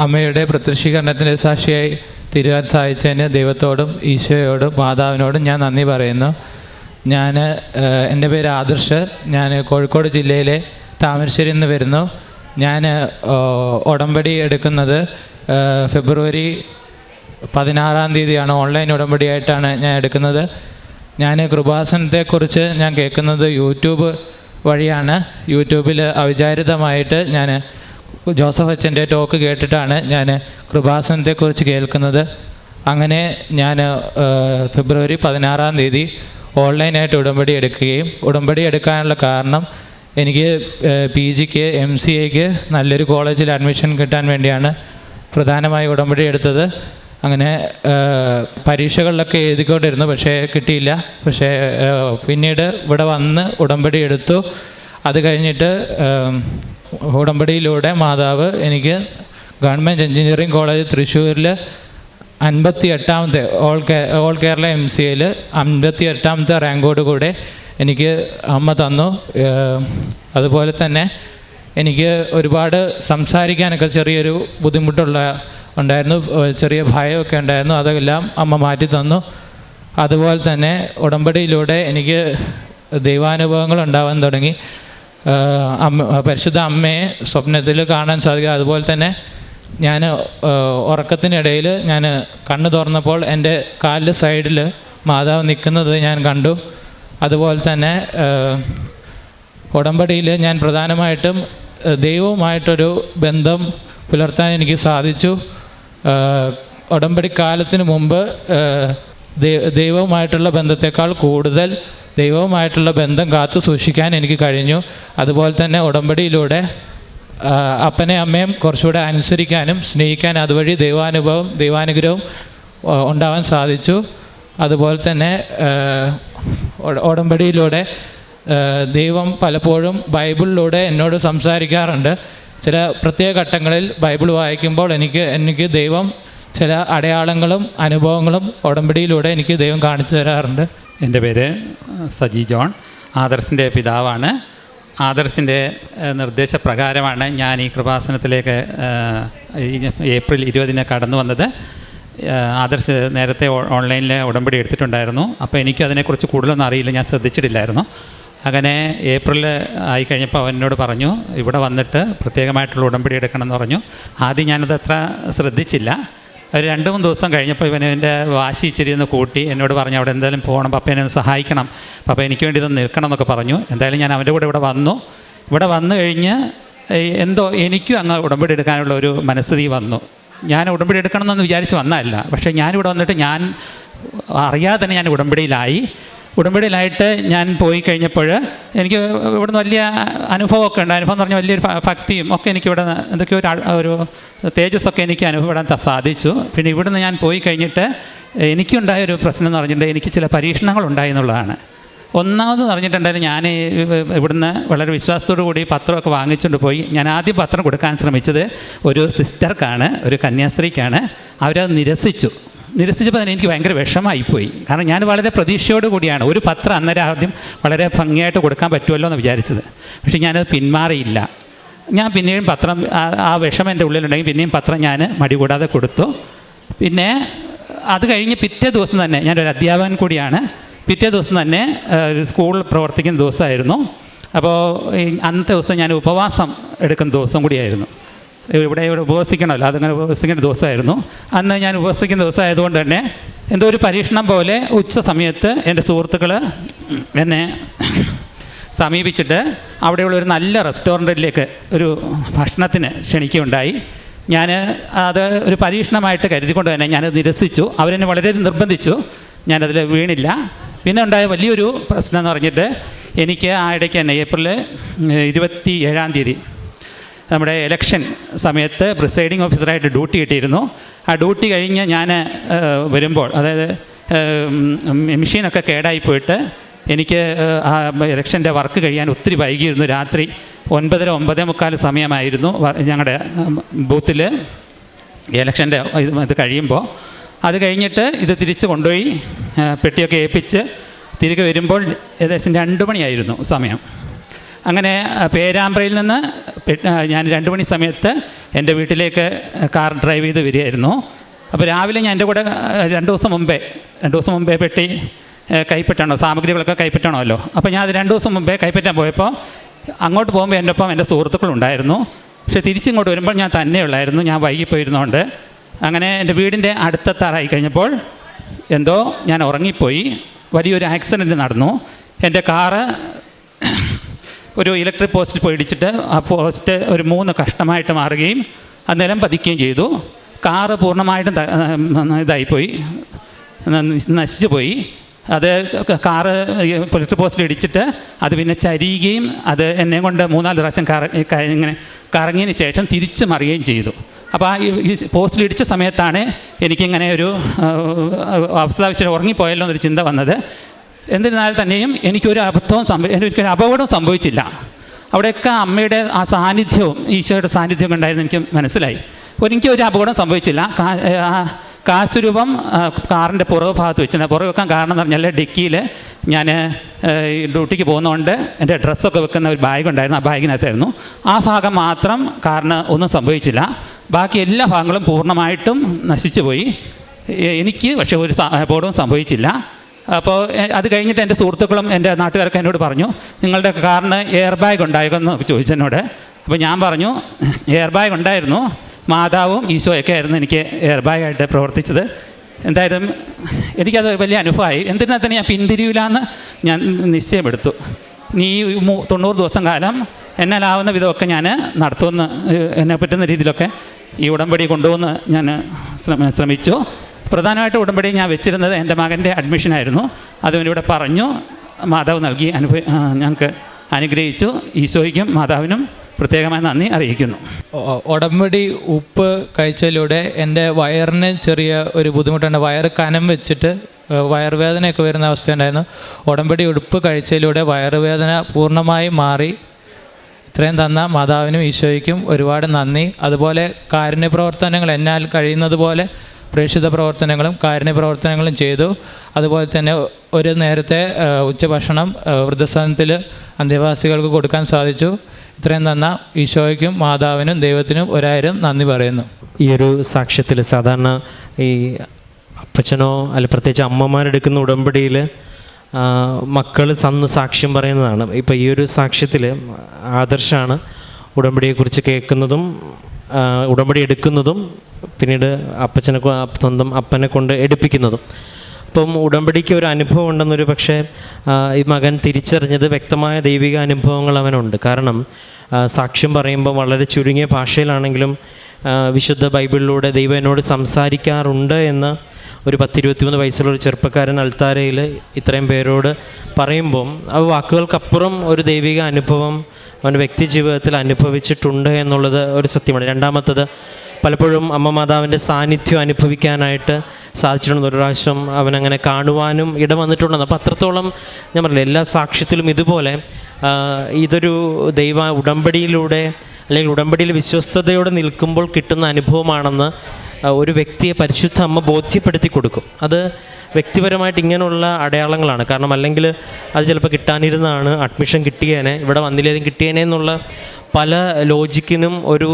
അമ്മയുടെ പ്രത്യക്ഷീകരണത്തിൻ്റെ സാക്ഷിയായി തീരുവാൻ സാധിച്ചതിന് ദൈവത്തോടും ഈശോയോടും മാതാവിനോടും ഞാൻ നന്ദി പറയുന്നു. എൻ്റെ പേര് ആദർശ്. ഞാൻ കോഴിക്കോട് ജില്ലയിലെ താമരശ്ശേരിയിൽ നിന്ന് വരുന്നു. ഞാൻ ഉടമ്പടി എടുക്കുന്നത് ഫെബ്രുവരി 16-ാം തീയതിയാണ്. ഓൺലൈൻ ഉടമ്പടിയായിട്ടാണ് ഞാൻ എടുക്കുന്നത്. ഞാൻ കൃപാസനത്തെക്കുറിച്ച് ഞാൻ കേൾക്കുന്നത് യൂട്യൂബ് വഴിയാണ്. യൂട്യൂബിൽ അവിചാരിതമായിട്ട് ഞാൻ ജോസഫ് അച്ഛൻ്റെ ടോക്ക് കേട്ടിട്ടാണ് ഞാൻ കൃപാസനത്തെക്കുറിച്ച് കേൾക്കുന്നത്. അങ്ങനെ ഞാൻ ഫെബ്രുവരി 16-ാം തീയതി ഓൺലൈനായിട്ട് ഉടമ്പടി എടുക്കുകയും ഉടമ്പടി എടുക്കാനുള്ള കാരണം എനിക്ക് PGക്ക് MCAക്ക് നല്ലൊരു കോളേജിൽ അഡ്മിഷൻ കിട്ടാൻ വേണ്ടിയാണ് പ്രധാനമായി ഉടമ്പടി എടുത്തത്. അങ്ങനെ പരീക്ഷകളിലൊക്കെ എഴുതിക്കൊണ്ടിരുന്നു, പക്ഷേ കിട്ടിയില്ല. പക്ഷേ പിന്നീട് ഇവിടെ വന്ന് ഉടമ്പടി എടുത്തു. അത് കഴിഞ്ഞിട്ട് ഉടമ്പടിയിലൂടെ മാതാവ് എനിക്ക് ഗവൺമെൻറ് എഞ്ചിനീയറിംഗ് കോളേജ് തൃശ്ശൂരിൽ 58ാമത്തെ ഓൾ കേരള MCAയിൽ 58ാമത്തെ റാങ്കോട് കൂടെ എനിക്ക് അമ്മ തന്നു. അതുപോലെ തന്നെ എനിക്ക് ഒരുപാട് സംസാരിക്കാനൊക്കെ ചെറിയൊരു ഉണ്ടായിരുന്നു, ചെറിയ ഭയമൊക്കെ ഉണ്ടായിരുന്നു. അതെല്ലാം അമ്മ മാറ്റി തന്നു. അതുപോലെ തന്നെ ഉടമ്പടിയിലൂടെ എനിക്ക് ദൈവാനുഭവങ്ങൾ ഉണ്ടാവാൻ തുടങ്ങി. പരിശുദ്ധ അമ്മയെ സ്വപ്നത്തിൽ കാണാൻ സാധിക്കും. അതുപോലെ തന്നെ ഞാൻ ഉറക്കത്തിനിടയിൽ ഞാൻ കണ്ണ് തുറന്നപ്പോൾ എൻ്റെ കാലിൻ്റെ സൈഡിൽ മാതാവ് നിൽക്കുന്നത് ഞാൻ കണ്ടു. അതുപോലെ തന്നെ ഉടമ്പടിയിൽ ഞാൻ പ്രധാനമായിട്ടും ദൈവവുമായിട്ടൊരു ബന്ധം പുലർത്താൻ എനിക്ക് സാധിച്ചു. ഉടമ്പടി കാലത്തിന് മുമ്പ് ദൈവവുമായിട്ടുള്ള ബന്ധത്തെക്കാൾ കൂടുതൽ ദൈവവുമായിട്ടുള്ള ബന്ധം കാത്തു സൂക്ഷിക്കാൻ എനിക്ക് കഴിഞ്ഞു. അതുപോലെ തന്നെ ഉടമ്പടിയിലൂടെ അപ്പനെ അമ്മയും കുറച്ചുകൂടെ അനുസരിക്കാനും സ്നേഹിക്കാനും അതുവഴി ദൈവാനുഗ്രഹവും ഉണ്ടാവാൻ സാധിച്ചു. അതുപോലെ തന്നെ ഉടമ്പടിയിലൂടെ ദൈവം പലപ്പോഴും ബൈബിളിലൂടെ എന്നോട് സംസാരിക്കാറുണ്ട്. ചില പ്രത്യേക ഘട്ടങ്ങളിൽ ബൈബിൾ വായിക്കുമ്പോൾ എനിക്ക് ദൈവം ചില അടയാളങ്ങളും അനുഭവങ്ങളും ഉടമ്പടിയിലൂടെ എനിക്ക് ദൈവം കാണിച്ചു തരാറുണ്ട്. എൻ്റെ പേര് സജി ജോൺ, ആദർശിൻ്റെ പിതാവാണ്. ആദർശിൻ്റെ നിർദ്ദേശപ്രകാരമാണ് ഞാൻ ഈ കൃപാസനത്തിലേക്ക് ഏപ്രിൽ 20 കടന്നു വന്നത്. ആദർശ് നേരത്തെ ഓൺലൈനിൽ ഉടമ്പടി എടുത്തിട്ടുണ്ടായിരുന്നു. അപ്പോൾ എനിക്കതിനെക്കുറിച്ച് കൂടുതലൊന്നും അറിയില്ല, ഞാൻ ശ്രദ്ധിച്ചിട്ടില്ലായിരുന്നു. അങ്ങനെ ഏപ്രിൽ ആയി കഴിഞ്ഞപ്പോൾ അവനോട് പറഞ്ഞു ഇവിടെ വന്നിട്ട് പ്രത്യേകമായിട്ടുള്ള ഉടമ്പടി എടുക്കണമെന്ന് പറഞ്ഞു. ആദ്യം ഞാനത് അത്ര ശ്രദ്ധിച്ചില്ല. ഒരു 2-3 ദിവസം കഴിഞ്ഞപ്പോൾ ഇവൻ്റെ വാശി ഇച്ചിരി ഒന്ന് കൂട്ടി എന്നോട് പറഞ്ഞു അവിടെ എന്തായാലും പോകണം, പപ്പേനെ ഒന്ന് സഹായിക്കണം, പപ്പ എനിക്ക് വേണ്ടി ഇതൊന്ന് നിൽക്കണം എന്നൊക്കെ പറഞ്ഞു. എന്തായാലും ഞാൻ അവൻ്റെ കൂടെ ഇവിടെ വന്നു. ഇവിടെ വന്നു കഴിഞ്ഞ് എന്തോ എനിക്കും അങ്ങ് ഉടമ്പടി എടുക്കാനുള്ള ഒരു മനസ്ഥിതി വന്നു. ഞാൻ ഉടമ്പടി എടുക്കണമെന്നൊന്ന് വിചാരിച്ച് വന്നതല്ല, പക്ഷേ ഞാനിവിടെ വന്നിട്ട് ഞാൻ അറിയാതെ തന്നെ ഞാൻ ഉടമ്പടിയിലായിട്ട് ഞാൻ പോയി കഴിഞ്ഞപ്പോൾ എനിക്ക് ഇവിടുന്ന് വലിയ അനുഭവമൊക്കെ ഉണ്ട്. അനുഭവം എന്ന് പറഞ്ഞാൽ വലിയൊരു ഭക്തിയും ഒക്കെ എനിക്കിവിടെ എന്തൊക്കെയോ ഒരു തേജസ്സൊക്കെ എനിക്ക് അനുഭവപ്പെടാൻ സാധിച്ചു. പിന്നെ ഇവിടുന്ന് ഞാൻ പോയി കഴിഞ്ഞിട്ട് എനിക്കുണ്ടായൊരു പ്രശ്നം എന്ന് പറഞ്ഞിട്ടുണ്ടെങ്കിൽ എനിക്ക് ചില പരീക്ഷണങ്ങളുണ്ടായി എന്നുള്ളതാണ്. ഒന്നാമത് പറഞ്ഞിട്ടുണ്ടായിരുന്നു, ഞാൻ ഇവിടുന്ന് വളരെ വിശ്വാസത്തോടു കൂടി പത്രമൊക്കെ വാങ്ങിച്ചുകൊണ്ട് പോയി. ഞാൻ ആദ്യം പത്രം കൊടുക്കാൻ ശ്രമിച്ചത് ഒരു സിസ്റ്റർക്കാണ്, ഒരു കന്യാസ്ത്രീക്കാണ്. അവരത് നിരസിച്ചപ്പോൾ തന്നെ എനിക്ക് ഭയങ്കര വിഷമമായിപ്പോയി. കാരണം ഞാൻ വളരെ പ്രതീക്ഷയോട് കൂടിയാണ് ഒരു പത്രം അന്നേരം ആദ്യം വളരെ ഭംഗിയായിട്ട് കൊടുക്കാൻ പറ്റുമല്ലോ എന്ന് വിചാരിച്ചത്. പക്ഷേ ഞാനത് പിന്മാറിയില്ല. ഞാൻ പിന്നെയും പത്രം ആ വിഷമം എൻ്റെ ഉള്ളിലുണ്ടെങ്കിൽ പിന്നെയും പത്രം ഞാൻ മടി കൂടാതെ കൊടുത്തു. പിന്നെ അത് കഴിഞ്ഞ് പിറ്റേ ദിവസം തന്നെ, ഞാനൊരു അധ്യാപകൻ കൂടിയാണ്, പിറ്റേ ദിവസം തന്നെ സ്കൂളിൽ പ്രവർത്തിക്കുന്ന ദിവസമായിരുന്നു. അപ്പോൾ അന്നത്തെ ദിവസം ഞാൻ ഉപവാസം എടുക്കുന്ന ദിവസം കൂടിയായിരുന്നു. ഇവിടെ ഉപവസിക്കണമല്ലോ, അതങ്ങനെ ഉപവസിക്കേണ്ട ദിവസമായിരുന്നു. അന്ന് ഞാൻ ഉപവസിക്കുന്ന ദിവസമായതുകൊണ്ട് തന്നെ എന്തോ ഒരു പരീക്ഷണം പോലെ ഉച്ച സമയത്ത് എൻ്റെ സുഹൃത്തുക്കൾ എന്നെ സമീപിച്ചിട്ട് അവിടെയുള്ള ഒരു നല്ല റെസ്റ്റോറൻറ്റിലേക്ക് ഒരു ഭക്ഷണത്തിന് ക്ഷണിക്കുകയുണ്ടായി. ഞാൻ അത് ഒരു പരീക്ഷണമായിട്ട് കരുതിക്കൊണ്ട് തന്നെ ഞാനത് നിരസിച്ചു. അവരെന്നെ വളരെ നിർബന്ധിച്ചു, ഞാനതിൽ വീണില്ല. പിന്നെ ഉണ്ടായ വലിയൊരു പ്രശ്നം എന്ന് പറഞ്ഞിട്ട് എനിക്ക് ആ ഇടയ്ക്ക് തന്നെ ഏപ്രിൽ 27-ാം തീയതി നമ്മുടെ ഇലക്ഷൻ സമയത്ത് പ്രിസൈഡിങ് ഓഫീസറായിട്ട് ഡ്യൂട്ടി കിട്ടിയിരുന്നു. ആ ഡ്യൂട്ടി കഴിഞ്ഞ് ഞാൻ വരുമ്പോൾ, അതായത് മെഷീനൊക്കെ കേടായിപ്പോയിട്ട് എനിക്ക് ആ ഇലക്ഷൻ്റെ വർക്ക് കഴിയാൻ ഒത്തിരി വൈകിയിരുന്നു. രാത്രി 9:45 സമയമായിരുന്നു ഞങ്ങളുടെ ബൂത്തിൽ ഇലക്ഷൻ്റെ ഇത് കഴിയുമ്പോൾ. അത് കഴിഞ്ഞിട്ട് ഇത് തിരിച്ച് കൊണ്ടുപോയി പെട്ടിയൊക്കെ ഏൽപ്പിച്ച് തിരികെ വരുമ്പോൾ ഏകദേശം 2 മണിയായിരുന്നു സമയം. അങ്ങനെ പേരാമ്പ്രയിൽ നിന്ന് ഞാൻ 2 മണി സമയത്ത് എൻ്റെ വീട്ടിലേക്ക് കാർ ഡ്രൈവ് ചെയ്ത് വരികയായിരുന്നു. അപ്പോൾ രാവിലെ ഞാൻ എൻ്റെ കൂടെ 2 ദിവസം മുമ്പേ പെട്ടി കൈപ്പറ്റണോ, സാമഗ്രികളൊക്കെ കൈപ്പറ്റണമല്ലോ. അപ്പോൾ ഞാൻ അത് 2 ദിവസം മുമ്പേ കൈപ്പറ്റാൻ പോയപ്പോൾ അങ്ങോട്ട് പോകുമ്പോൾ എൻ്റെ ഒപ്പം എൻ്റെ സുഹൃത്തുക്കളുണ്ടായിരുന്നു. പക്ഷേ തിരിച്ചിങ്ങോട്ട് വരുമ്പോൾ ഞാൻ തന്നെയുള്ളായിരുന്നു, ഞാൻ വൈകിപ്പോയിരുന്നതുകൊണ്ട്. അങ്ങനെ എൻ്റെ വീടിൻ്റെ അടുത്തെത്താറായി കഴിഞ്ഞപ്പോൾ എന്തോ ഞാൻ ഉറങ്ങിപ്പോയി. വലിയൊരു ആക്സിഡൻറ്റ് നടന്നു. എൻ്റെ കാറ് ഒരു ഇലക്ട്രിക് പോസ്റ്റിൽ പോയി ഇടിച്ചിട്ട് ആ പോസ്റ്റ് ഒരു 3 കഷ്ണമായിട്ട് മാറുകയും അത് നിലം പതിക്കുകയും ചെയ്തു. കാറ് പൂർണ്ണമായിട്ടും ഇതായിപ്പോയി, നശിച്ചു പോയി. അത് കാറ് ഇലക്ട്രിക് പോസ്റ്റിൽ ഇടിച്ചിട്ട് അത് പിന്നെ ചരിയുകയും അത് എന്നെ കൊണ്ട് 3-4 പ്രാവശ്യം ഇങ്ങനെ കറങ്ങിയതിന് ശേഷം തിരിച്ചു മറിയുകയും ചെയ്തു. അപ്പോൾ ഈ പോസ്റ്റിൽ ഇടിച്ച സമയത്താണ് എനിക്കിങ്ങനെ ഒരു അവസ്ഥാവിശേഷം ഉറങ്ങിപ്പോയല്ലോ എന്നൊരു ചിന്ത വന്നത്. എന്നിരുന്നാൽ തന്നെയും എനിക്കൊരു അപകടവും സംഭവിച്ചില്ല. അവിടെയൊക്കെ അമ്മയുടെ ആ സാന്നിധ്യവും ഈശോയുടെ സാന്നിധ്യവും ഉണ്ടായിരുന്നു എനിക്ക് മനസ്സിലായി. എനിക്കൊരു അപകടം സംഭവിച്ചില്ല. കാശുരൂപം കാറിൻ്റെ പുറകു ഭാഗത്ത് വെച്ചിട്ടുണ്ട്. പുറകു വെക്കാൻ കാരണം എന്ന് പറഞ്ഞാൽ ഡിക്കിയിൽ ഞാൻ ഡ്യൂട്ടിക്ക് പോകുന്നതുകൊണ്ട് എൻ്റെ ഡ്രസ്സൊക്കെ വെക്കുന്ന ഒരു ബാഗ് ഉണ്ടായിരുന്നു. ആ ബാഗിനകത്തായിരുന്നു. ആ ഭാഗം മാത്രം കാറിന് ഒന്നും സംഭവിച്ചില്ല. ബാക്കി എല്ലാ ഭാഗങ്ങളും പൂർണ്ണമായിട്ടും നശിച്ചു പോയി. എനിക്ക് പക്ഷേ ഒരു അപകടവും സംഭവിച്ചില്ല. അപ്പോൾ അത് കഴിഞ്ഞിട്ട് എൻ്റെ സുഹൃത്തുക്കളും എൻ്റെ നാട്ടുകാരൊക്കെ എന്നോട് പറഞ്ഞു, നിങ്ങളുടെ കാറിന് എയർ ബാഗ് ഉണ്ടായിരുന്നോ ചോദിച്ചെന്നോട്. അപ്പോൾ ഞാൻ പറഞ്ഞു എയർ ബാഗ് ഉണ്ടായിരുന്നു, മാതാവും ഈശോയൊക്കെ ആയിരുന്നു എനിക്ക് എയർ ബാഗായിട്ട് പ്രവർത്തിച്ചത്. എന്തായാലും എനിക്കത് വലിയ അനുഭവമായി. എന്തിനാ തന്നെ ഞാൻ പിന്തിരിയില്ലാന്ന് ഞാൻ നിശ്ചയമെടുത്തു. ഇനി 90 ദിവസം കാലം എന്നാലാവുന്ന വിധമൊക്കെ ഞാൻ നടത്തുമെന്ന്, എന്നെ പറ്റുന്ന രീതിയിലൊക്കെ ഈ ഉടമ്പടി കൊണ്ടുവന്ന് ഞാൻ ശ്രമിച്ചു. പ്രധാനമായിട്ട് ഉടമ്പടി ഞാൻ വെച്ചിരുന്നത് എൻ്റെ മകൻ്റെ അഡ്മിഷനായിരുന്നു. അതുവനിവിടെ പറഞ്ഞു, മാതാവ് നൽകി ഞങ്ങൾക്ക് അനുഗ്രഹിച്ചു. ഈശോയ്ക്കും മാതാവിനും പ്രത്യേകമായി നന്ദി അറിയിക്കുന്നു. ഉടമ്പടി ഉപ്പ് കഴിച്ചതിലൂടെ എൻ്റെ വയറിന് ചെറിയ ഒരു ബുദ്ധിമുട്ടുണ്ട്. വയറ് കനം വെച്ചിട്ട് വയറുവേദനയൊക്കെ വരുന്ന അവസ്ഥയുണ്ടായിരുന്നു. ഉടമ്പടി ഉപ്പ് കഴിച്ചതിലൂടെ വയറുവേദന പൂർണ്ണമായി മാറി. ഇത്രയും തന്ന മാതാവിനും ഈശോയ്ക്കും ഒരുപാട് നന്ദി. അതുപോലെ കാരുണ്യ പ്രവർത്തനങ്ങൾ എന്നാൽ കഴിയുന്നത് പോലെ പ്രേക്ഷിത പ്രവർത്തനങ്ങളും കാരുണ്യ പ്രവർത്തനങ്ങളും ചെയ്തു. അതുപോലെ തന്നെ ഒരു നേരത്തെ ഉച്ചഭക്ഷണം വൃദ്ധസദനത്തിൽ അന്തേവാസികൾക്ക് കൊടുക്കാൻ സാധിച്ചു. ഇത്രയും തന്ന ഈശോയ്ക്കും മാതാവിനും ദൈവത്തിനും 1000 നന്ദി പറയുന്നു. ഈ ഒരു സാക്ഷ്യത്തിൽ സാധാരണ ഈ അപ്പച്ചനോ അല്ല പ്രത്യേകിച്ച് അമ്മമാരെടുക്കുന്ന ഉടമ്പടിയിൽ മക്കൾ തന്ന് സാക്ഷ്യം പറയുന്നതാണ്. ഇപ്പോൾ ഈ ഒരു സാക്ഷ്യത്തിൽ ആദർശാണ് ഉടമ്പടിയെക്കുറിച്ച് കേൾക്കുന്നതും ഉടമ്പടി എടുക്കുന്നതും പിന്നീട് സ്വന്തം അപ്പനെ കൊണ്ട് എടുപ്പിക്കുന്നതും. അപ്പം ഉടമ്പടിക്ക് ഒരു അനുഭവം ഉണ്ടെന്നൊരു പക്ഷേ ഈ മകൻ തിരിച്ചറിഞ്ഞത് വ്യക്തമായ ദൈവിക അനുഭവങ്ങൾ അവനുണ്ട്. കാരണം സാക്ഷ്യം പറയുമ്പോൾ വളരെ ചുരുങ്ങിയ ഭാഷയിലാണെങ്കിലും വിശുദ്ധ ബൈബിളിലൂടെ ദൈവം എന്നോട് സംസാരിക്കാറുണ്ട് എന്ന് ഒരു 10-23 വയസ്സുള്ള ഒരു ചെറുപ്പക്കാരൻ അൾത്താരയിൽ ഇത്രയും പേരോട് പറയുമ്പം ആ വാക്കുകൾക്കപ്പുറം ഒരു ദൈവിക അനുഭവം അവൻ്റെ വ്യക്തി ജീവിതത്തിൽ അനുഭവിച്ചിട്ടുണ്ട് എന്നുള്ളത് ഒരു സത്യമാണ്. രണ്ടാമത്തത് പലപ്പോഴും അമ്മ മാതാവിൻ്റെ സാന്നിധ്യം അനുഭവിക്കാനായിട്ട് സാധിച്ചിട്ടുണ്ട്. ഒരു പ്രാവശ്യം അവനങ്ങനെ കാണുവാനും ഇടവന്നിട്ടുണ്ടെന്ന്. അപ്പോൾ അത്രത്തോളം ഞാൻ പറഞ്ഞില്ല, എല്ലാ സാക്ഷ്യത്തിലും ഇതുപോലെ ഇതൊരു ഉടമ്പടിയിലൂടെ അല്ലെങ്കിൽ ഉടമ്പടിയിൽ വിശ്വസ്തയോടെ നിൽക്കുമ്പോൾ കിട്ടുന്ന അനുഭവമാണെന്ന് ഒരു വ്യക്തിയെ പരിശുദ്ധ അമ്മ ബോധ്യപ്പെടുത്തി കൊടുക്കും. അത് വ്യക്തിപരമായിട്ട് ഇങ്ങനെയുള്ള അടയാളങ്ങളാണ്. കാരണം അല്ലെങ്കിൽ അത് ചിലപ്പോൾ കിട്ടാനിരുന്നാണ്, അഡ്മിഷൻ കിട്ടിയേനെ, ഇവിടെ വന്നില്ലേലും കിട്ടിയേനെ എന്നുള്ള പല ലോജിക്കിനും ഒരു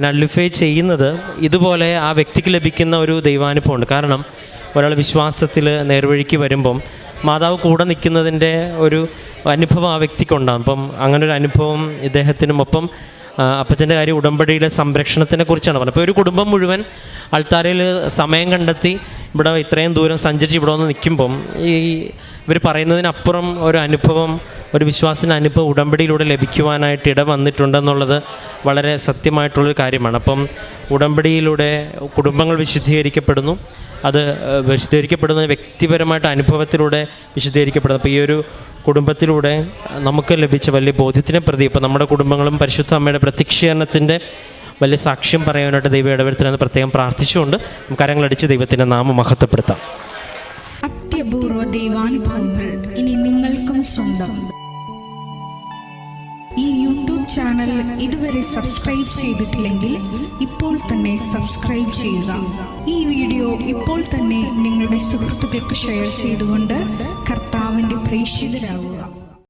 നള്ളിഫൈ ചെയ്യുന്നത് ഇതുപോലെ ആ വ്യക്തിക്ക് ലഭിക്കുന്ന ഒരു ദൈവാനുഭവമുണ്ട്. കാരണം ഒരാൾ വിശ്വാസത്തിൽ നേർവഴിക്ക് വരുമ്പം മാതാവ് കൂടെ നിൽക്കുന്നതിൻ്റെ ഒരു അനുഭവം ആ വ്യക്തിക്കുണ്ടാകും. അപ്പം അങ്ങനൊരു അനുഭവം ഇദ്ദേഹത്തിനും. ഒപ്പം അപ്പച്ചൻ്റെ കാര്യം ഉടമ്പടിയുടെ സംരക്ഷണത്തിനെ കുറിച്ചാണ് പറഞ്ഞത്. അപ്പോൾ ഒരു കുടുംബം മുഴുവൻ അൾത്താരയിൽ സമയം കണ്ടെത്തി ഇവിടെ ഇത്രയും ദൂരം സഞ്ചരിച്ച് ഇവിടെ വന്ന് നിൽക്കുമ്പം ഈ ഇവർ പറയുന്നതിനപ്പുറം ഒരു അനുഭവം, ഒരു വിശ്വാസത്തിൻ്റെ അനുഭവം ഉടമ്പടിയിലൂടെ ലഭിക്കുവാനായിട്ട് ഇട വന്നിട്ടുണ്ടെന്നുള്ളത് വളരെ സത്യമായിട്ടുള്ളൊരു കാര്യമാണ്. അപ്പം ഉടമ്പടിയിലൂടെ കുടുംബങ്ങൾ വിശുദ്ധീകരിക്കപ്പെടുന്നു. അത് വിശുദ്ധീകരിക്കപ്പെടുന്ന വ്യക്തിപരമായിട്ട് അനുഭവത്തിലൂടെ വിശുദ്ധീകരിക്കപ്പെടുന്നു. അപ്പോൾ ഈ ഒരു കുടുംബത്തിലൂടെ നമുക്ക് ലഭിച്ച വലിയ ബോധ്യത്തിനെ പ്രതി ഇപ്പോൾ നമ്മുടെ കുടുംബങ്ങളും പരിശുദ്ധ അമ്മയുടെ പ്രത്യക്ഷീകരണത്തിൻ്റെ വലിയ സാക്ഷ്യം പറയാനായിട്ട് ദൈവം ഇടവരുത്തണമെന്ന് പ്രത്യേകം പ്രാർത്ഥിച്ചുകൊണ്ട് കരങ്ങളടിച്ച് ദൈവത്തിൻ്റെ നാമം മഹത്വപ്പെടുത്താം. അത്യപൂർവ ദൈവാനുഭവങ്ങൾ ഇനി നിങ്ങൾക്കും സ്വന്തം. ഈ യൂട്യൂബ് ചാനൽ ഇതുവരെ സബ്സ്ക്രൈബ് ചെയ്തിട്ടില്ലെങ്കിൽ ഇപ്പോൾ തന്നെ സബ്സ്ക്രൈബ് ചെയ്യുക. ഈ വീഡിയോ ഇപ്പോൾ തന്നെ നിങ്ങളുടെ സുഹൃത്തുക്കൾക്ക് ഷെയർ ചെയ്തുകൊണ്ട് കർത്താവിൻ്റെ പ്രേക്ഷിതരാകുക.